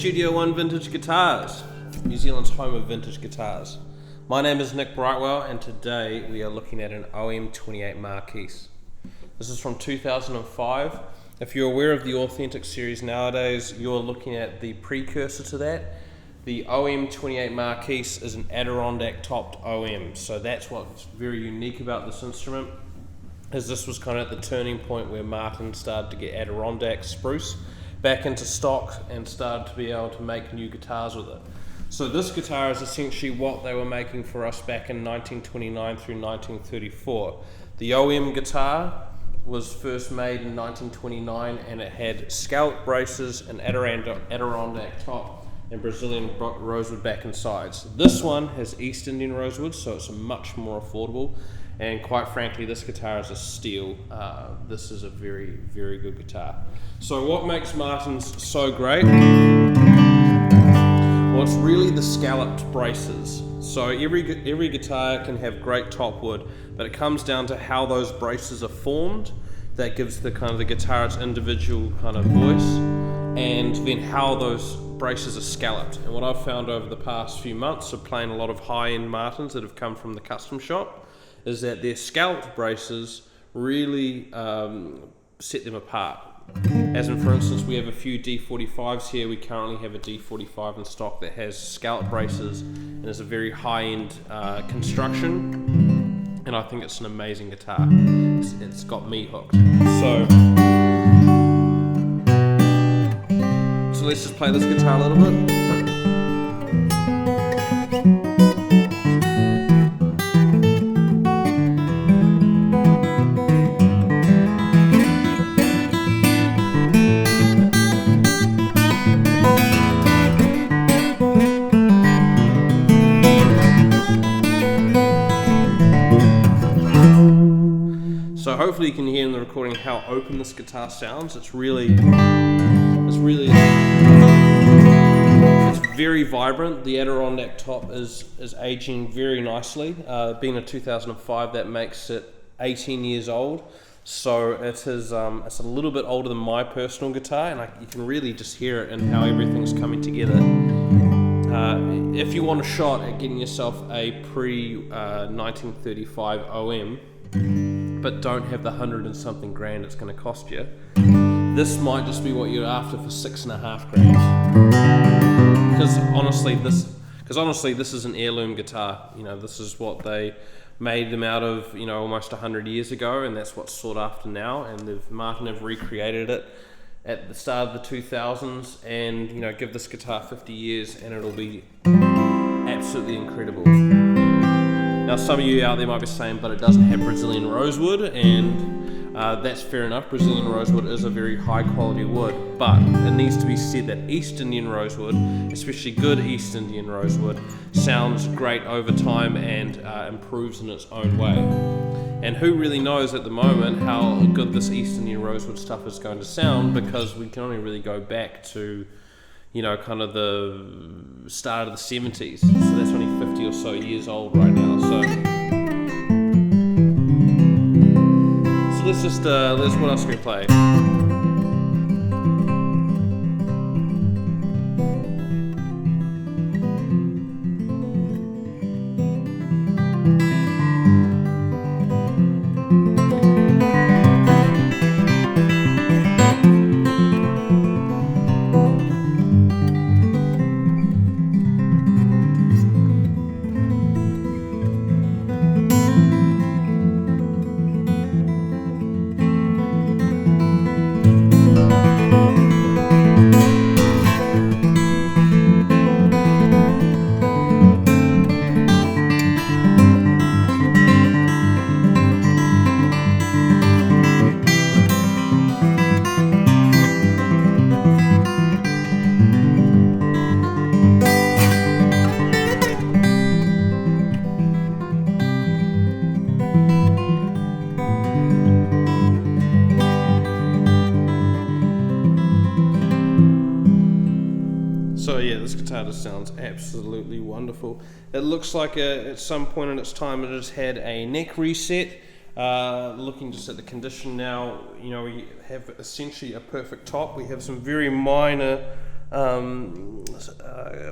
Studio One Vintage Guitars, New Zealand's home of vintage guitars. My name is Nick Brightwell, and today we are looking at an OM-28 Marquis. This is from 2005. If you're aware of the Authentic series nowadays, you're looking at the precursor to that. The OM-28 Marquis is an Adirondack topped OM, so that's what's very unique about this instrument, as this was kind of at the turning point where Martin started to get Adirondack spruce back into stock and started to be able to make new guitars with it. So this guitar is essentially what they were making for us back in 1929 through 1934. The OM guitar was first made in 1929, and it had scalloped braces, an Adirondack top, and Brazilian rosewood back and sides. This one has East Indian rosewood, so it's much more affordable, and quite frankly this guitar is a steal. This is a very, very good guitar. So what makes Martin's so great? Well, it's really the scalloped braces. So every guitar can have great top wood, but it comes down to how those braces are formed. That gives the kind of the guitar its individual kind of voice, and then how those braces are scalloped. And what I've found over the past few months of playing a lot of high-end Martins that have come from the custom shop is that their scalloped braces really set them apart. As in, for instance, we have a few D45s here. We currently have a D45 in stock that has scalloped braces and is a very high-end construction, and I think it's an amazing guitar. It's got me hooked. So let's just play this guitar a little bit. So hopefully you can hear in the recording how open this guitar sounds. It's very vibrant. The Adirondack top is aging very nicely. Being a 2005, that makes it 18 years old. So it is it's a little bit older than my personal guitar, and you can really just hear it in how everything's coming together. If you want a shot at getting yourself a pre-1935 OM, but don't have the $100 and something grand it's going to cost you, this might just be what you're after for $6.5 grand. Because honestly, this is an heirloom guitar. You know, this is what they made them out of, you know, almost 100 years ago, and that's what's sought after now. And Martin have recreated it at the start of the 2000s, and you know, give this guitar 50 years and it'll be absolutely incredible. Now some of you out there might be saying, but it doesn't have Brazilian rosewood, and that's fair enough. Brazilian rosewood is a very high quality wood, but it needs to be said that East Indian rosewood, especially good East Indian rosewood, sounds great over time and improves in its own way. And who really knows at the moment how good this East Indian rosewood stuff is going to sound, because we can only really go back to, you know, kind of the start of the 70s. So that's only 50 or so years old right now. So let's what else can we play? So yeah, this guitar just sounds absolutely wonderful. It looks like at some point in its time it has had a neck reset. Looking just at the condition now, you know, we have essentially a perfect top. We have some very minor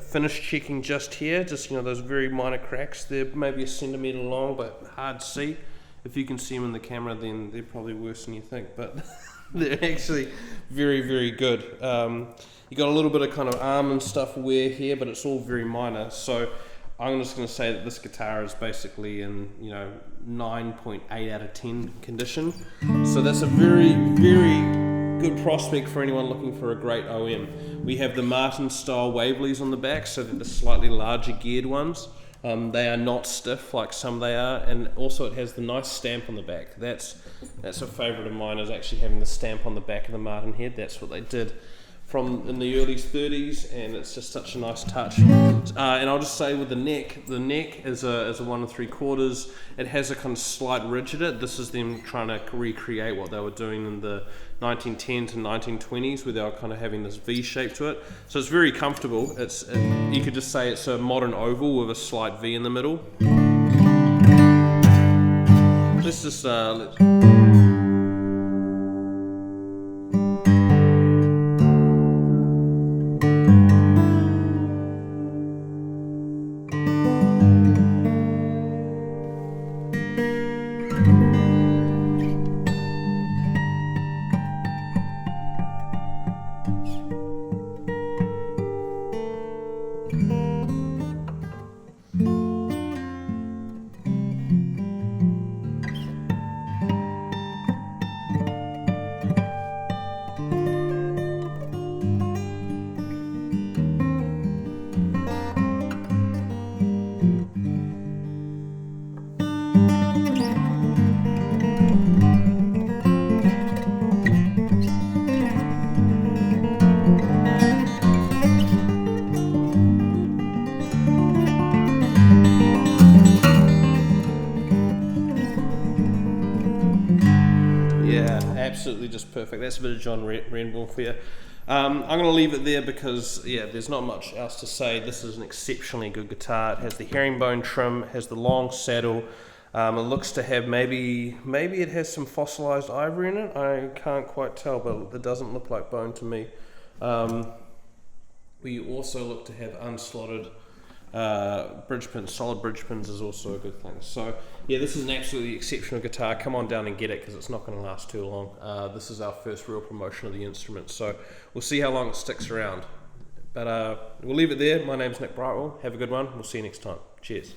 Finish checking just here, just those very minor cracks. They're maybe a centimetre long, but hard to see. If you can see them in the camera, then they're probably worse than you think, but they're actually very, very good. You got a little bit of kind of arm and stuff wear here, but it's all very minor. So I'm just going to say that this guitar is basically in 9.8 out of 10 condition. So that's a very, very good prospect for anyone looking for a great OM. We have the Martin style Waveleys on the back, so they're the slightly larger geared ones. They are not stiff like some they are, and also it has the nice stamp on the back. That's a favourite of mine, is actually having the stamp on the back of the Martin head. That's what they did from in the early 30s, and it's just such a nice touch. And I'll just say with the neck is a 1 3/4. It has a kind of slight ridge in it. This is them trying to recreate what they were doing in the 1910s and 1920s, where they were kind of having this V shape to it. So it's very comfortable. You could just say it's a modern oval with a slight V in the middle. Let's just absolutely just perfect. That's a bit of John Renbourn for you. I'm going to leave it there because, there's not much else to say. This is an exceptionally good guitar. It has the herringbone trim, has the long saddle. It looks to have maybe it has some fossilized ivory in it. I can't quite tell, but it doesn't look like bone to me. We also look to have unslotted bridge pins. Solid bridge pins is also a good thing. So this is an absolutely exceptional guitar. Come on down and get it, because it's not going to last too long. This is our first real promotion of the instrument, so we'll see how long it sticks around. But we'll leave it there. My name's Nick Brightwell. Have a good one. We'll see you next time. Cheers.